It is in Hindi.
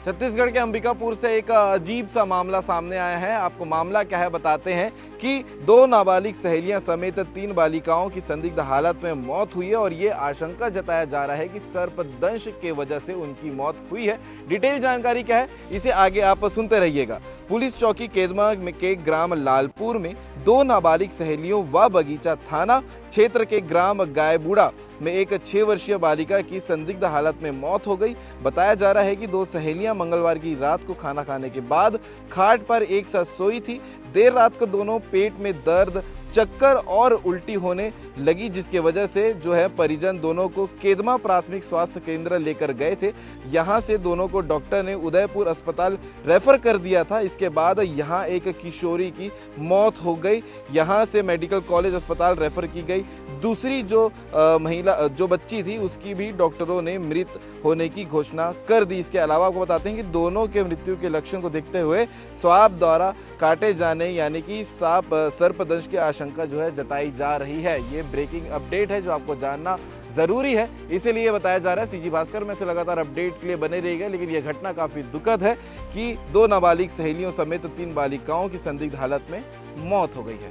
छत्तीसगढ़ के अंबिकापुर से एक अजीब सा मामला सामने आया है। आपको मामला क्या है बताते हैं कि दो नाबालिग सहेलियां समेत 3 बालिकाओं की संदिग्ध हालत में मौत हुई है और ये आशंका जताया जा रहा है कि सर्पदंश के वजह से उनकी मौत हुई है। डिटेल जानकारी क्या है इसे आगे आप सुनते रहिएगा। पुलिस चौकी केदमा के ग्राम लालपुर में 2 नाबालिग सहेलियों व बगीचा थाना क्षेत्र के ग्राम गायबूड़ा में एक 6 वर्षीय बालिका की संदिग्ध हालत में मौत हो गई। बताया जा रहा है कि 2 सहेलियां मंगलवार की रात को खाना खाने के बाद खाट पर एक साथ सोई थी। देर रात को दोनों पेट में दर्द, चक्कर और उल्टी होने लगी, जिसके वजह से परिजन दोनों को केदमा प्राथमिक स्वास्थ्य केंद्र लेकर गए थे। यहां से दोनों को डॉक्टर ने उदयपुर अस्पताल रेफर कर दिया था। इसके बाद यहां एक किशोरी की मौत हो गई, यहां से मेडिकल कॉलेज अस्पताल रेफर की गई। दूसरी जो बच्ची थी उसकी भी डॉक्टरों ने मृत होने की घोषणा कर दी। इसके अलावा आपको बताते हैं कि दोनों के मृत्यु के लक्षण को देखते हुए सांप द्वारा काटे जाने यानी कि सर्पदंश की आशंका जताई जा रही है। ये ब्रेकिंग अपडेट है जो आपको जानना जरूरी है, इसीलिए बताया जा रहा है। सीजी भास्कर में से लगातार अपडेट के लिए बने रहिएगा। लेकिन यह घटना काफी दुखद है कि 2 नाबालिग सहेलियों समेत 3 बालिकाओं की संदिग्ध हालत में मौत हो गई है।